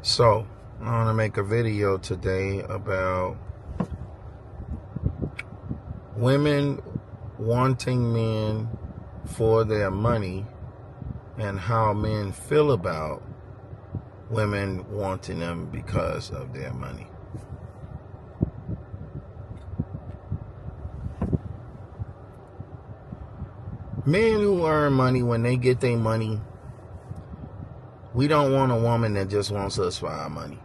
So, I want to make a video today about women wanting men for their money and how men feel about women wanting them because of their money. Men who earn money, when they get their money, we don't want a woman that just wants us for our money.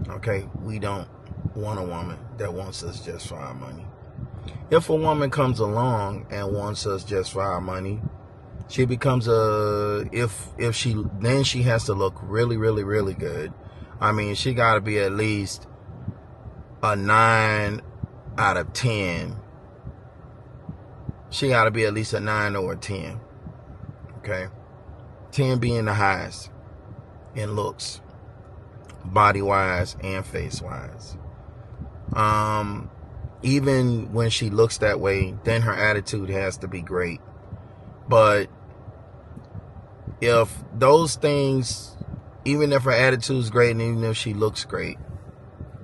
Okay? We don't want a woman that wants us just for our money. If a woman comes along and wants us just for our money, she becomes then she has to look really, really, really good. I mean, she got to be at least a 9 out of 10. She got to be at least a 9 or a 10. Okay? 10 being the highest in looks, body-wise and face-wise. Even when she looks that way, then her attitude has to be great. But if those things, even if her attitude's great and even if she looks great,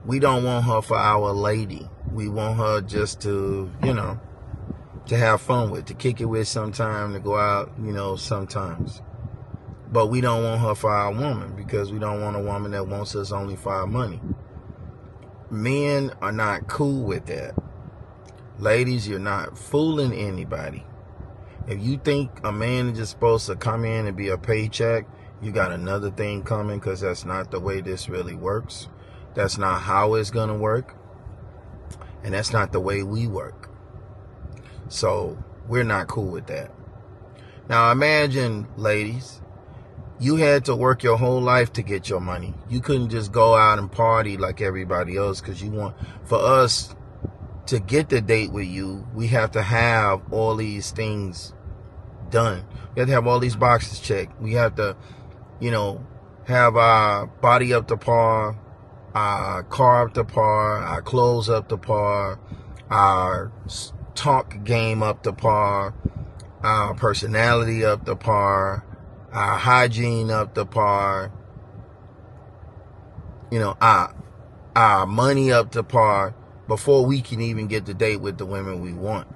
we don't want her for our lady. We want her just to, to have fun with, to kick it with sometime, to go out, sometimes. But we don't want her for our woman because we don't want a woman that wants us only for our money. Men are not cool with that. Ladies, you're not fooling anybody. If you think a man is just supposed to come in and be a paycheck, you got another thing coming, because that's not the way this really works. That's not how it's going to work. And that's not the way we work. So we're not cool with that. Now imagine, ladies, you had to work your whole life to get your money. You couldn't just go out and party like everybody else, because for us to get the date with you, we have to have all these things done. We have to have all these boxes checked. We have to, have our body up to par, our car up to par, our clothes up to par, our talk game up to par, our personality up to par, our hygiene up to par, our money up to par before we can even get the date with the women we want.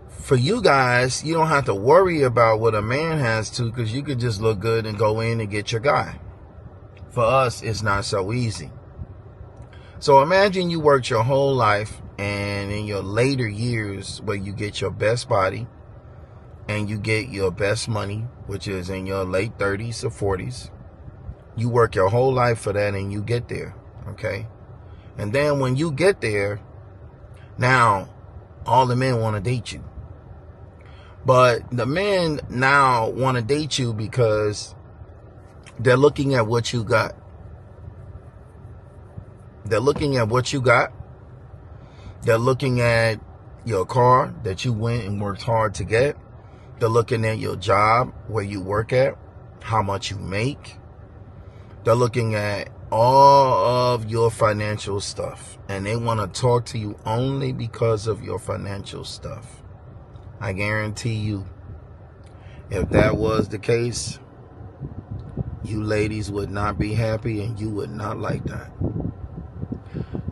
For you guys, you don't have to worry about what a man has to, because you could just look good and go in and get your guy. For us, it's not so easy. So imagine you worked your whole life, and in your later years where you get your best body and you get your best money, which is in your late 30s or 40s, you work your whole life for that and you get there, okay? And then when you get there, now all the men want to date you. But the men now want to date you because they're looking at what you got. They're looking at what you got. They're looking at your car that you went and worked hard to get. They're looking at your job, where you work at, how much you make. They're looking at all of your financial stuff. And they want to talk to you only because of your financial stuff. I guarantee you, if that was the case, you ladies would not be happy and you would not like that.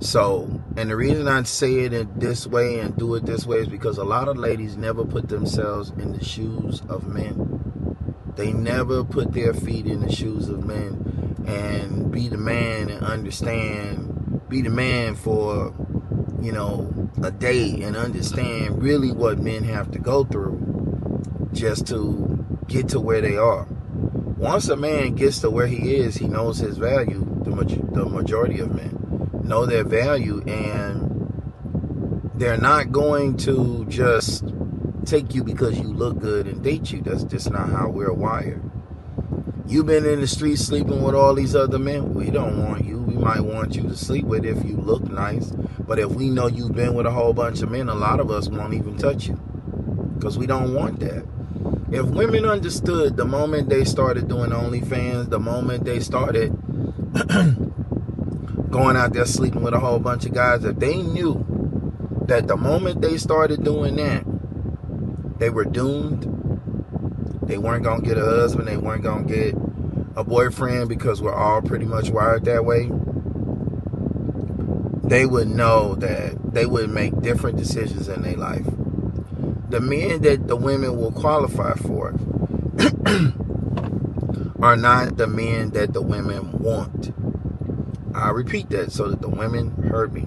So, and the reason I say it this way and do it this way is because a lot of ladies never put themselves in the shoes of men. They never put their feet in the shoes of men and be the man and understand, be the man for, a day and understand really what men have to go through just to get to where they are. Once a man gets to where he is, he knows his value. The majority of men know their value, and they're not going to just take you because you look good and date you. That's just not how we're wired. You've been in the streets sleeping with all these other men. We don't want you. We might want you to sleep with if you look nice. But if we know you've been with a whole bunch of men, a lot of us won't even touch you, because we don't want that. If women understood the moment they started doing OnlyFans, the moment they started going out there sleeping with a whole bunch of guys, if they knew that the moment they started doing that, they were doomed, They weren't going to get a husband. They weren't going to get a boyfriend, because we're all pretty much wired that way. They would know that they would make different decisions in their life. The men that the women will qualify for are not the men that the women want. I repeat that so that the women heard me.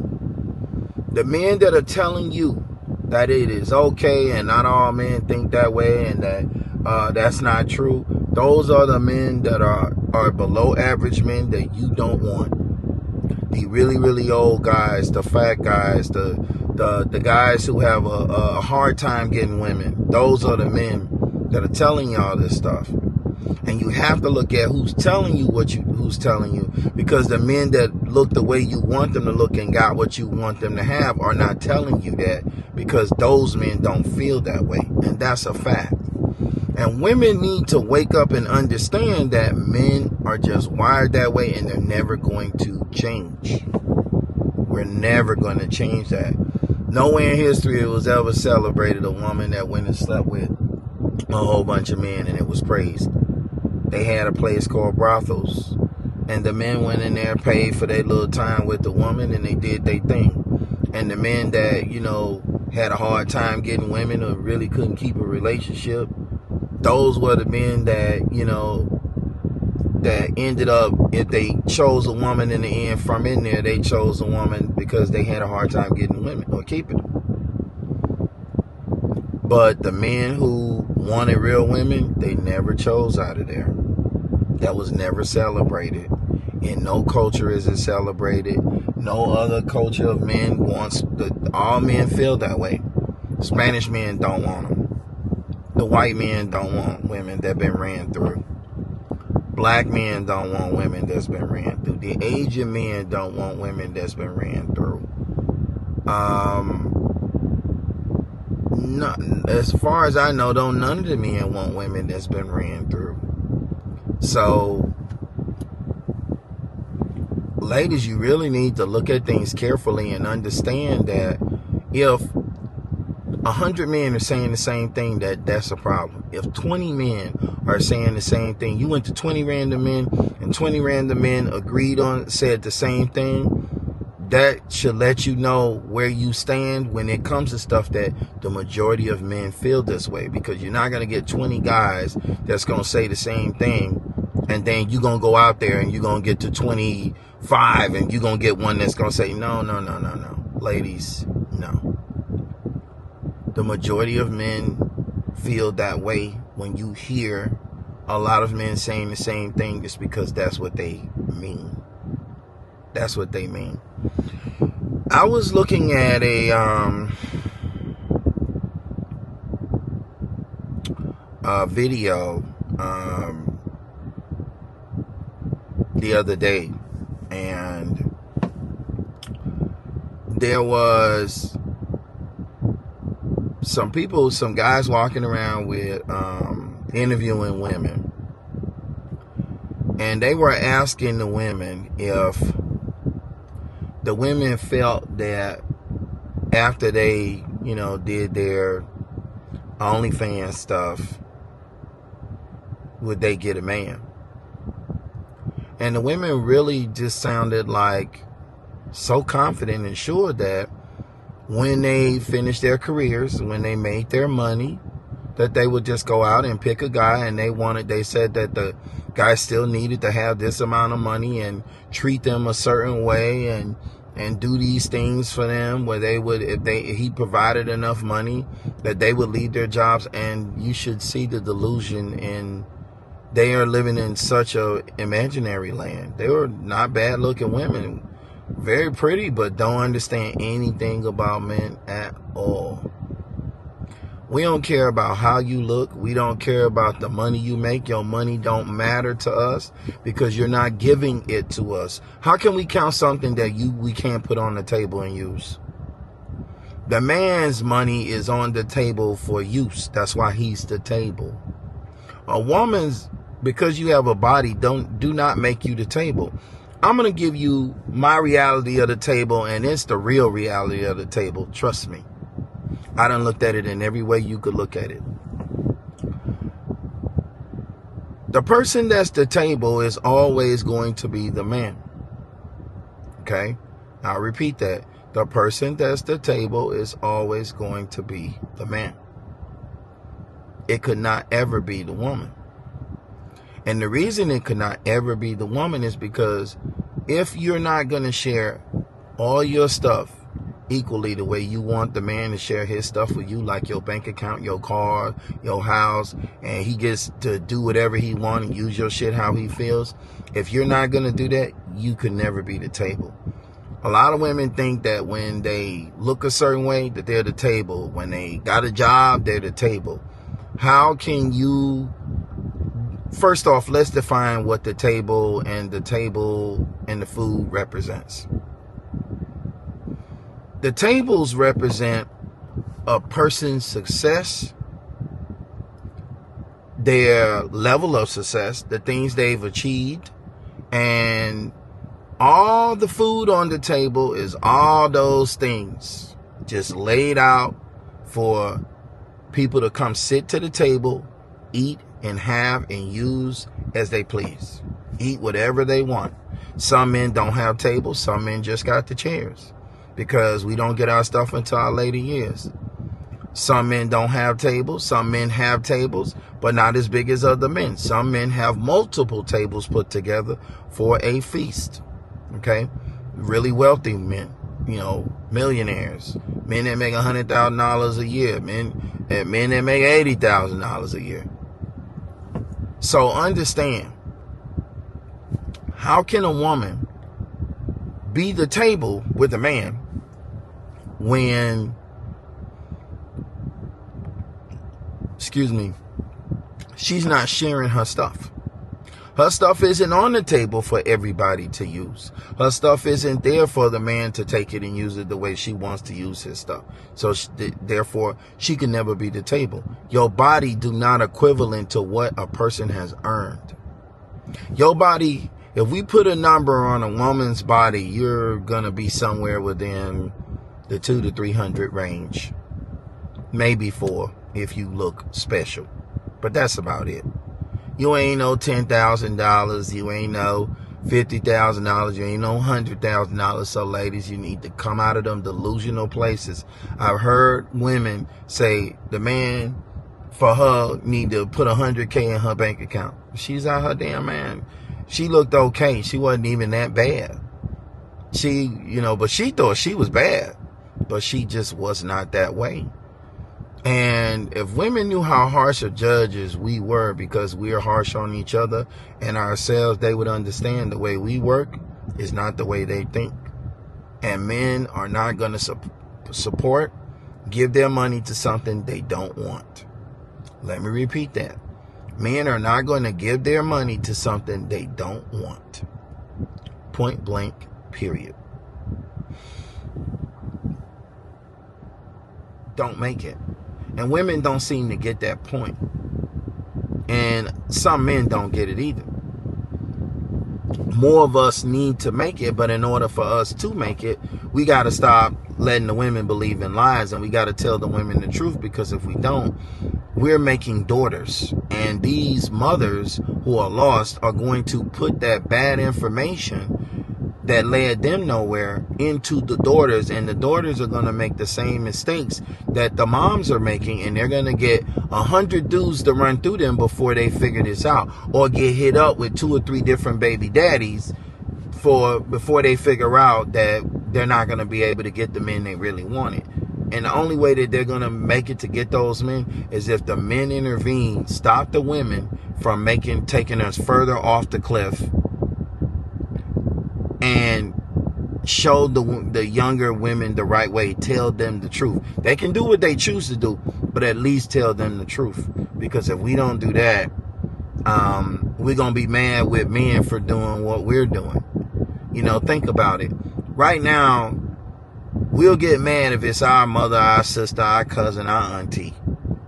The men that are telling you that it is okay and not all men think that way and that that's not true, those are the men that are below average men that you don't want. The really, really old guys, the fat guys, the guys who have a hard time getting women. Those are the men that are telling you all this stuff. And you have to look at who's telling you who's telling you, because the men that look the way you want them to look and got what you want them to have are not telling you that, because those men don't feel that way. And that's a fact. And women need to wake up and understand that men are just wired that way and they're never going to change. We're never going to change that. Nowhere in history it was ever celebrated a woman that went and slept with a whole bunch of men and it was praised. They had a place called brothels, and the men went in there, paid for their little time with the woman, and they did their thing. And the men that, had a hard time getting women or really couldn't keep a relationship, those were the men that, that ended up, if they chose a woman in the end from in there, they chose a woman because they had a hard time getting women or keeping them. But the men who wanted real women, they never chose out of there. That was never celebrated. In no culture is it celebrated. No other culture of men wants, all men feel that way. Spanish men don't want them. The white men don't want women that been ran through. Black men don't want women that's been ran through. The Asian men don't want women that's been ran through. As far as I know, none of the men want women that's been ran through. So, ladies, you really need to look at things carefully and understand that if 100 men are saying the same thing, that's a problem. If 20 men are saying the same thing, you went to 20 random men and 20 random men said the same thing, that should let you know where you stand when it comes to stuff that the majority of men feel this way. Because you're not going to get 20 guys that's going to say the same thing, and then you're going to go out there and you're going to get to 25 and you're going to get one that's going to say, no. Ladies, no. The majority of men feel that way when you hear a lot of men saying the same thing. It's because that's what they mean. That's what they mean. I was looking at a video the other day, and there was some guys walking around with interviewing women, and they were asking the women if the women felt that after they, did their OnlyFans stuff, would they get a man? And the women really just sounded like so confident and sure that when they finished their careers, when they made their money, that they would just go out and pick a guy, and they said that the guy still needed to have this amount of money and treat them a certain way and do these things for them, where they would, if he provided enough money, that they would leave their jobs. And you should see the delusion, and they are living in such a imaginary land. They were not bad looking women, very pretty, but don't understand anything about men at all. We don't care about how you look. We don't care about the money you make. Your money don't matter to us because you're not giving it to us. How can we count something that we can't put on the table and use? The man's money is on the table for use. That's why he's the table. A woman's, because you have a body, do not make you the table. I'm going to give you my reality of the table, and it's the real reality of the table. Trust me. I done looked at it in every way you could look at it. The person that's the table is always going to be the man. Okay? I'll repeat that. The person that's the table is always going to be the man. It could not ever be the woman. And the reason it could not ever be the woman is because if you're not going to share all your stuff equally the way you want the man to share his stuff with you, like your bank account, your car, your house, and he gets to do whatever he wants and use your shit how he feels, if you're not going to do that, you could never be the table. A lot of women think that when they look a certain way, that they're the table. When they got a job, they're the table. How can you... First off, let's define what the table and the food represents. The tables represent a person's success, their level of success, the things they've achieved, and all the food on the table is all those things just laid out for people to come sit to the table, eat and have and use as they please. Eat whatever they want. Some men don't have tables. Some men just got the chairs because we don't get our stuff until our later years. Some men don't have tables. Some men have tables, but not as big as other men. Some men have multiple tables put together for a feast. Okay? Really wealthy men, millionaires, men that make $100,000 a year, men that make $80,000 a year. So understand, how can a woman be the table with a man when, she's not sharing her stuff? Her stuff isn't on the table for everybody to use. Her stuff isn't there for the man to take it and use it the way she wants to use his stuff. So therefore, she can never be the table. Your body do not equivalent to what a person has earned. Your body, if we put a number on a woman's body, you're going to be somewhere within the 200 to 300 range. Maybe 4 if you look special. But that's about it. You ain't no $10,000. You ain't no $50,000. You ain't no $100,000. So ladies, you need to come out of them delusional places. I've heard women say the man for her need to put $100K in her bank account. She's out her damn man. She looked okay. She wasn't even that bad. But she thought she was bad. But she just was not that way. And if women knew how harsh of judges we were because we are harsh on each other and ourselves, they would understand the way we work is not the way they think. And men are not going to give their money to something they don't want. Let me repeat that. Men are not going to give their money to something they don't want. Point blank, period. Don't make it. And women don't seem to get that point. And some men don't get it either. More of us need to make it, but in order for us to make it, we got to stop letting the women believe in lies, and we got to tell the women the truth, because if we don't, we're making daughters. And these mothers who are lost are going to put that bad information that led them nowhere into the daughters, and the daughters are going to make the same mistakes that the moms are making, and they're going to get 100 dudes to run through them before they figure this out, or get hit up with 2 or 3 different baby daddies before they figure out that they're not going to be able to get the men they really wanted. And the only way that they're going to make it to get those men is if the men intervene, stop the women from taking us further off the cliff, and show the younger women the right way. Tell them the truth. They can do what they choose to do, but at least tell them the truth. Because if we don't do that, we're going to be mad with men for doing what we're doing. Think about it. Right now, we'll get mad if it's our mother, our sister, our cousin, our auntie,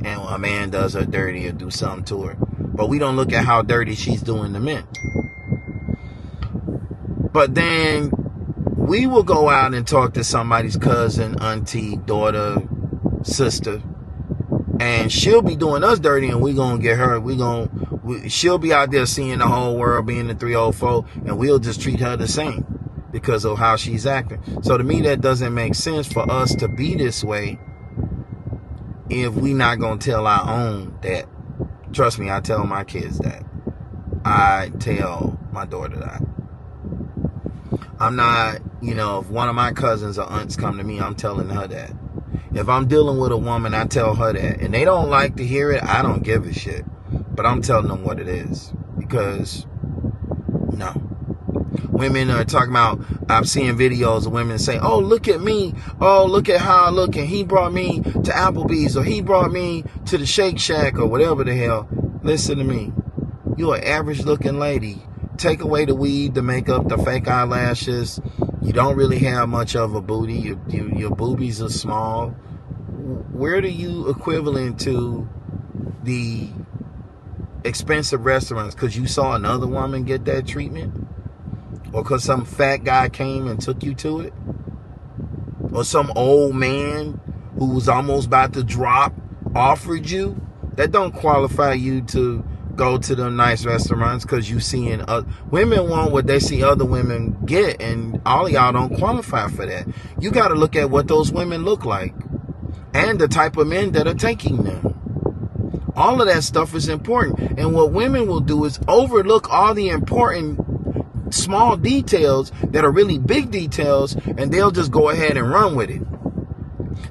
and a man does her dirty or do something to her. But we don't look at how dirty she's doing to men. But then we will go out and talk to somebody's cousin, auntie, daughter, sister, and she'll be doing us dirty, and we're going to get her. We're going She'll be out there seeing the whole world, being the 304, and we'll just treat her the same because of how she's acting. So to me, that doesn't make sense for us to be this way if we not going to tell our own that. Trust me, I tell my kids that. I tell my daughter that. I'm not, if one of my cousins or aunts come to me, I'm telling her that. If I'm dealing with a woman, I tell her that. And they don't like to hear it, I don't give a shit. But I'm telling them what it is. Because, no. Women are talking about, I'm seeing videos of women say, oh, look at me. Oh, look at how I look. And he brought me to Applebee's, or he brought me to the Shake Shack, or whatever the hell. Listen to me. You're an average looking lady. Take away the weed, the makeup, the fake eyelashes. You don't really have much of a booty. Your boobies are small. Where do you equivalent to the expensive restaurants? Because you saw another woman get that treatment? Or because some fat guy came and took you to it? Or some old man who was almost about to drop offered you? That don't qualify you to go to the nice restaurants, because you seeing women want what they see other women get, and all of y'all don't qualify for that. You got to look at what those women look like and the type of men that are taking them. All of that stuff is important, and what women will do is overlook all the important small details that are really big details, and they'll just go ahead and run with it.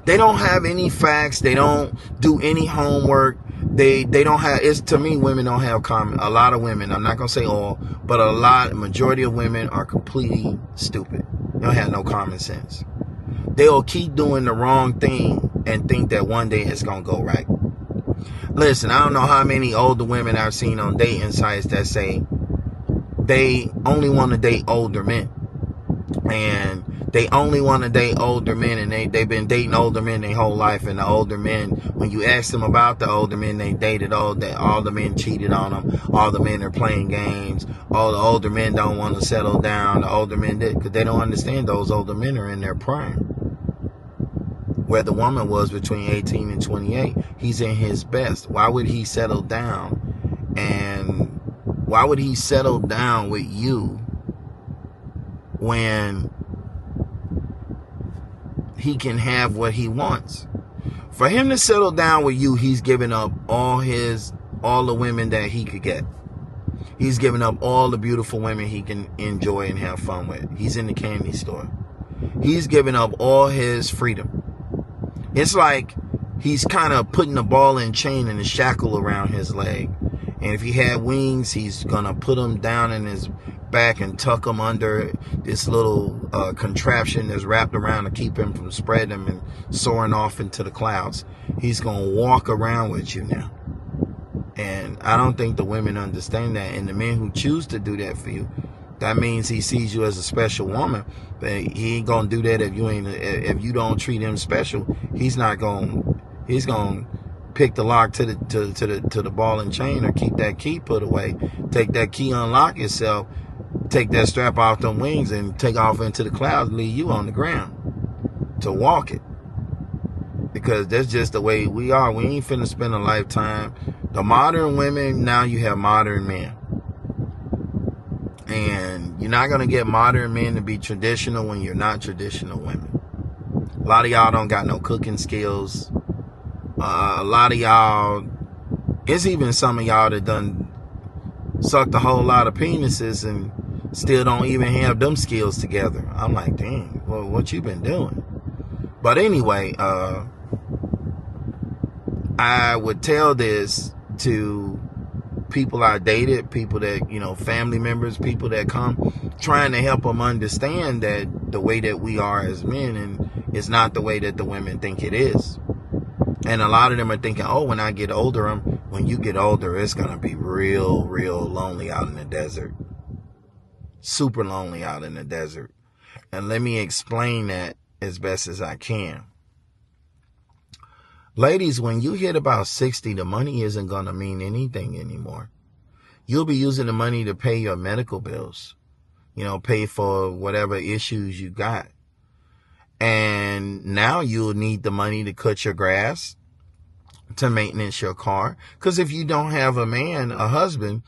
They don't have any facts. They don't do any homework. They don't have, it's, to me, women don't have common. A lot of women, I'm not going to say all, but majority of women are completely stupid. They don't have no common sense. They'll keep doing the wrong thing and think that one day it's going to go right. Listen, I don't know how many older women I've seen on dating sites that say they only want to date older men. And they only want to date older men, and they've been dating older men their whole life. And the older men, when you ask them about the older men they dated, all the men cheated on them, all the men are playing games, all the older men don't want to settle down, the older men did, because they don't understand those older men are in their prime. Where the woman was between 18 and 28, he's in his best. Why would he settle down? And why would he settle down with you when he can have what he wants? For him to settle down with you, he's giving up all the women that he could get. He's giving up all the beautiful women he can enjoy and have fun with. He's in the candy store. He's giving up all his freedom. It's like he's kind of putting a ball and chain and a shackle around his leg. And if he had wings, he's going to put them down in his back and tuck them under this little contraption that's wrapped around to keep him from spreading them and soaring off into the clouds. He's going to walk around with you now. And I don't think the women understand that. And the men who choose to do that for you, that means he sees you as a special woman. But he ain't going to do that if you don't treat him special. He's going to pick the lock to the ball and chain, or keep that key put away. Take that key, unlock itself, take that strap off them wings, and take off into the clouds, and leave you on the ground to walk it. Because that's just the way we are. We ain't finna spend a lifetime. The modern women, now you have modern men. And you're not gonna get modern men to be traditional when you're not traditional women. A lot of y'all don't got no cooking skills. A lot of y'all, it's even some of y'all that done sucked a whole lot of penises and still don't even have them skills together. I'm like, dang, well, what you been doing? But anyway, I would tell this to people I dated, people that, family members, people that come, trying to help them understand that the way that we are as men, and it's not the way that the women think it is. And a lot of them are thinking, oh, when I get older, when you get older, it's going to be real, real lonely out in the desert. Super lonely out in the desert. And let me explain that as best as I can. Ladies, when you hit about 60, the money isn't going to mean anything anymore. You'll be using the money to pay your medical bills, pay for whatever issues you got. And now you'll need the money to cut your grass. to maintenance your car. Because if you don't have a husband,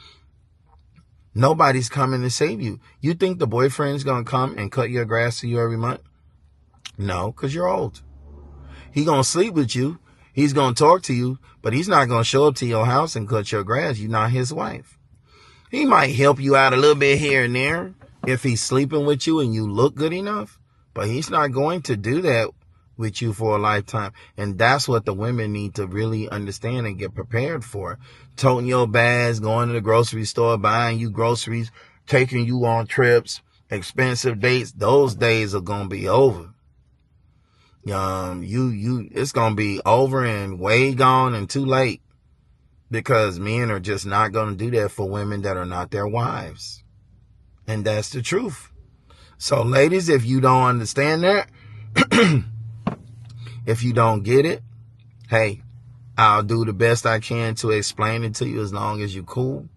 nobody's coming to save you. You think the boyfriend's going to come and cut your grass for you every month? No, because you're old. He going to sleep with you. He's going to talk to you, but he's not going to show up to your house and cut your grass. You're not his wife. He might help you out a little bit here and there if he's sleeping with you and you look good enough, but he's not going to do that with you for a lifetime. And that's what the women need to really understand and get prepared for. Toting your bags, going to the grocery store, buying you groceries, taking you on trips, expensive dates. Those days are going to be over. It's going to be over and way gone and too late, because men are just not going to do that for women that are not their wives. And that's the truth. So ladies, if you don't understand that, if you don't get it, hey, I'll do the best I can to explain it to you as long as you're cool.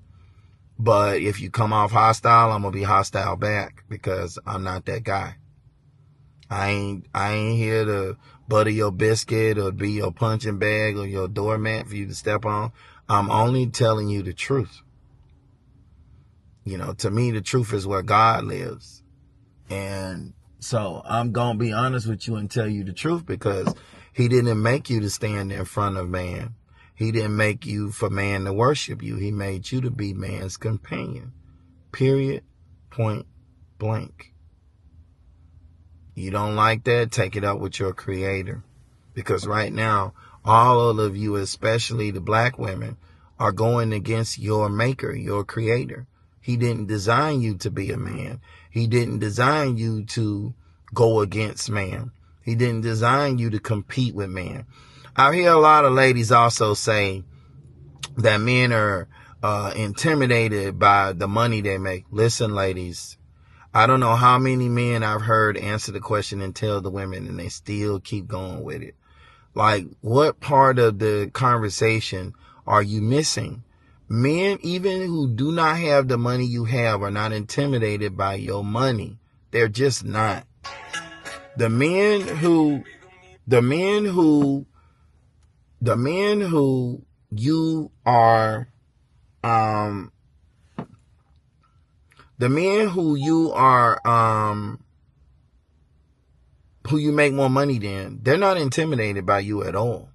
But if you come off hostile, I'm going to be hostile back, because I'm not that guy. I ain't here to butter your biscuit or be your punching bag or your doormat for you to step on. I'm only telling you the truth. To me, the truth is where God lives. And so I'm going to be honest with you and tell you the truth, because he didn't make you to stand in front of man. He didn't make you for man to worship you. He made you to be man's companion. Period. Point blank. You don't like that? Take it up with your creator. Because right now, all of you, especially the black women, are going against your maker, your creator. He didn't design you to be a man. He didn't design you to go against man. He didn't design you to compete with man. I hear a lot of ladies also say that men are intimidated by the money they make. Listen, ladies, I don't know how many men I've heard answer the question and tell the women, and they still keep going with it. Like, what part of the conversation are you missing? Men, even who do not have the money you have, are not intimidated by your money. They're just not. The men who you are, who you make more money than, they're not intimidated by you at all.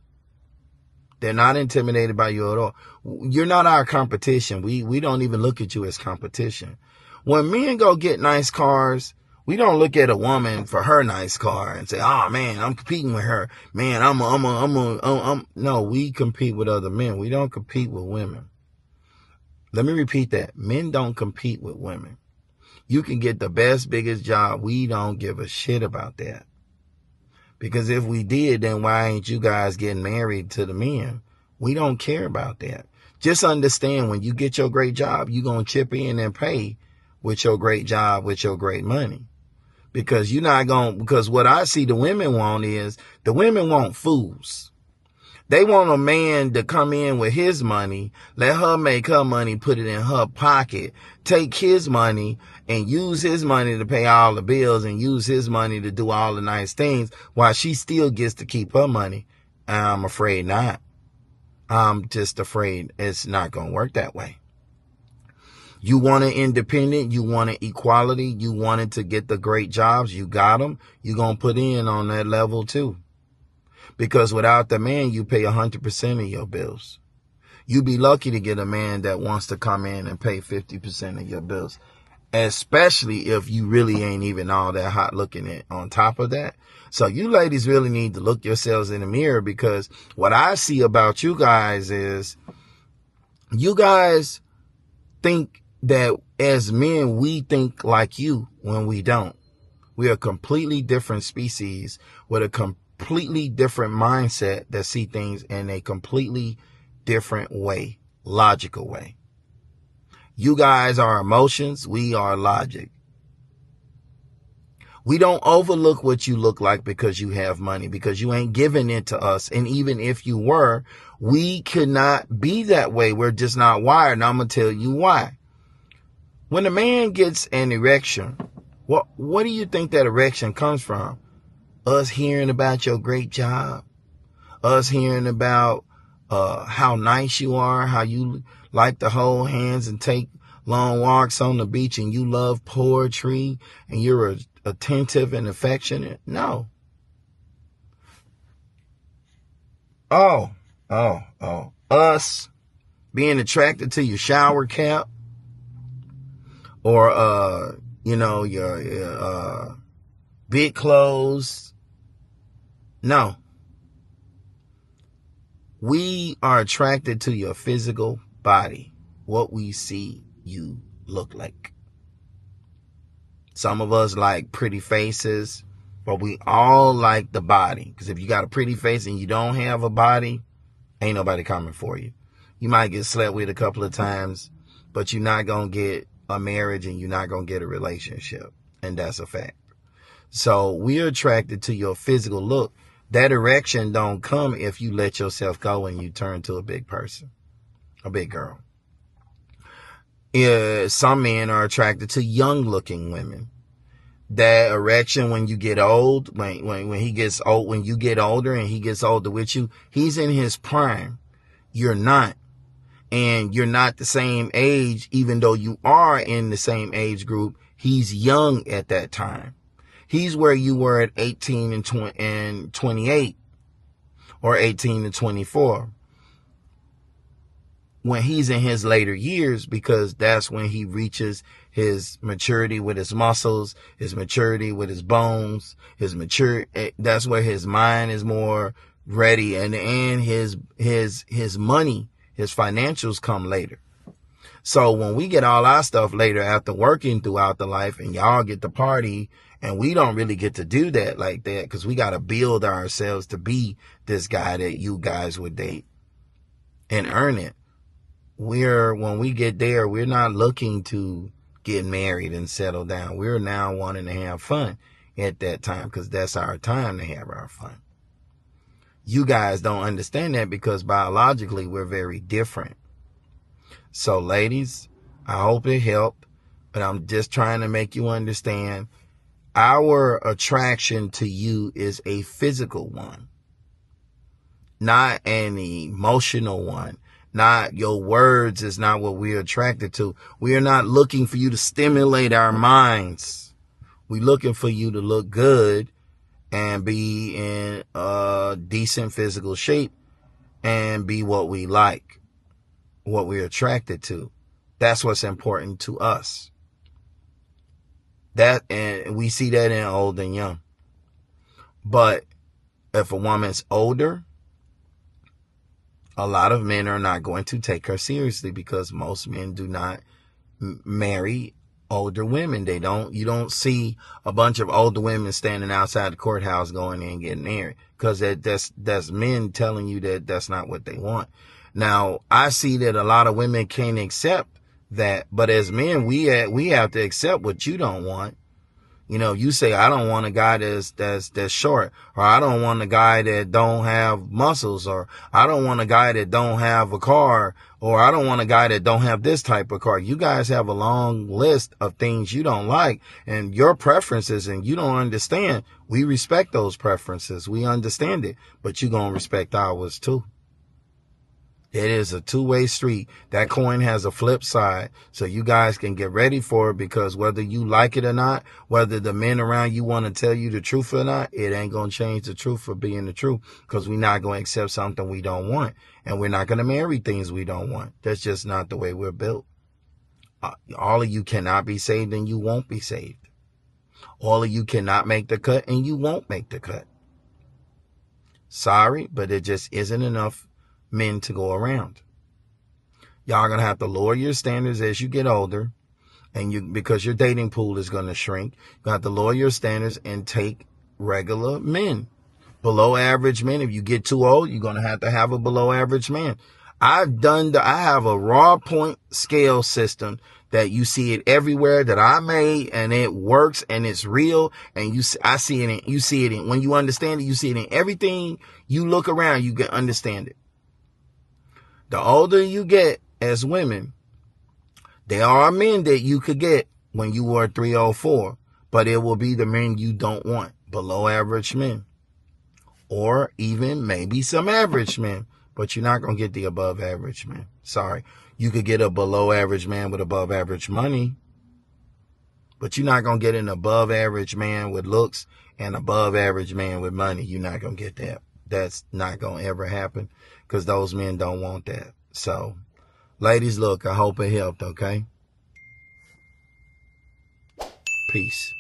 They're not intimidated by you at all. You're not our competition. We don't even look at you as competition. When men go get nice cars, we don't look at a woman for her nice car and say, "Oh man, I'm competing with her. Man, no, we compete with other men. We don't compete with women." Let me repeat that. Men don't compete with women. You can get the best, biggest job. We don't give a shit about that. Because if we did, then why ain't you guys getting married to the men? We don't care about that. Just understand, when you get your great job, you're going to chip in and pay with your great job, with your great money. Because because what I see the women want is, the women want fools. They want a man to come in with his money, let her make her money, put it in her pocket, take his money and use his money to pay all the bills and use his money to do all the nice things, while she still gets to keep her money. I'm afraid not. I'm just afraid it's not going to work that way. You want an independent, you want an equality, you wanted to get the great jobs, you got them, you're going to put in on that level too. Because without the man, you pay 100% of your bills. You'd be lucky to get a man that wants to come in and pay 50% of your bills. Especially if you really ain't even all that hot looking at on top of that. So you ladies really need to look yourselves in the mirror, because what I see about you guys is, you guys think that as men, we think like you, when we don't. We are a completely different species with a completely different mindset that see things in a completely different way, logical way. You guys are emotions, we are logic. We don't overlook what you look like because you have money, because you ain't giving it to us. And even if you were, we could not be that way. We're just not wired. And I'm going to tell you why. When a man gets an erection, what do you think that erection comes from? Us hearing about your great job, us hearing about how nice you are, how you like to hold hands and take long walks on the beach, and you love poetry and you're attentive and affectionate. No. Us being attracted to your shower cap or, your big clothes. No. We are attracted to your physical body, what we see you look like. Some of us like pretty faces, but we all like the body. Because if you got a pretty face and you don't have a body, ain't nobody coming for you. You might get slept with a couple of times, but you're not going to get a marriage and you're not going to get a relationship. And that's a fact. So we're attracted to your physical look. That erection don't come if you let yourself go and you turn to a big person, a big girl. Some men are attracted to young looking women. That erection when you get old, when he gets old, when you get older and he gets older with you, he's in his prime. You're not. And you're not the same age, even though you are in the same age group. He's young at that time. He's where you were at 18 and 28 or 18 and 24. When he's in his later years, because that's when he reaches his maturity with his muscles, his maturity with his bones, that's where his mind is more ready, and his money, his financials come later. So when we get all our stuff later after working throughout the life and y'all get to party, and we don't really get to do that like that because we got to build ourselves to be this guy that you guys would date and earn it. When we get there, we're not looking to get married and settle down. We're now wanting to have fun at that time because that's our time to have our fun. You guys don't understand that because biologically we're very different. So ladies, I hope it helped, but I'm just trying to make you understand our attraction to you is a physical one, not an emotional one. Not your words is not what we're attracted to. We are not looking for you to stimulate our minds. We're looking for you to look good and be in a decent physical shape and be what we like, what we're attracted to. That's what's important to us. And we see that in old and young. But if a woman's older, a lot of men are not going to take her seriously because most men do not marry older women. You don't see a bunch of older women standing outside the courthouse going in and getting married because that's men telling you that that's not what they want. Now, I see that a lot of women can't accept that, but as men, we have to accept what you don't want. You know, you say, I don't want a guy that's short, or I don't want a guy that don't have muscles, or I don't want a guy that don't have a car, or I don't want a guy that don't have this type of car. You guys have a long list of things you don't like and your preferences, and you don't understand. We respect those preferences. We understand it, but you're going to respect ours too. It is a two-way street. That coin has a flip side. So you guys can get ready for it, because whether you like it or not, whether the men around you want to tell you the truth or not, it ain't going to change the truth for being the truth, because we're not going to accept something we don't want. And we're not going to marry things we don't want. That's just not the way we're built. All of you cannot be saved and you won't be saved. All of you cannot make the cut and you won't make the cut. Sorry, but it just isn't enough men to go around. Y'all gonna have to lower your standards as you get older, and because your dating pool is gonna shrink, you have to lower your standards and take regular men, below average men. If you get too old, you're gonna have a below average man. I have a raw point scale system that you see it everywhere that I made, and it works and it's real. And you see it in when you understand it, you see it in everything you look around, you can understand it. The older you get as women, there are men that you could get when you were 3 or 4, but it will be the men you don't want, below average men, or even maybe some average men, But you're not going to get the above average man. Sorry. You could get a below average man with above average money. But you're not going to get an above average man with looks and above average man with money. You're not going to get that. That's not going to ever happen because those men don't want that. So, ladies, look, I hope it helped, okay? Peace.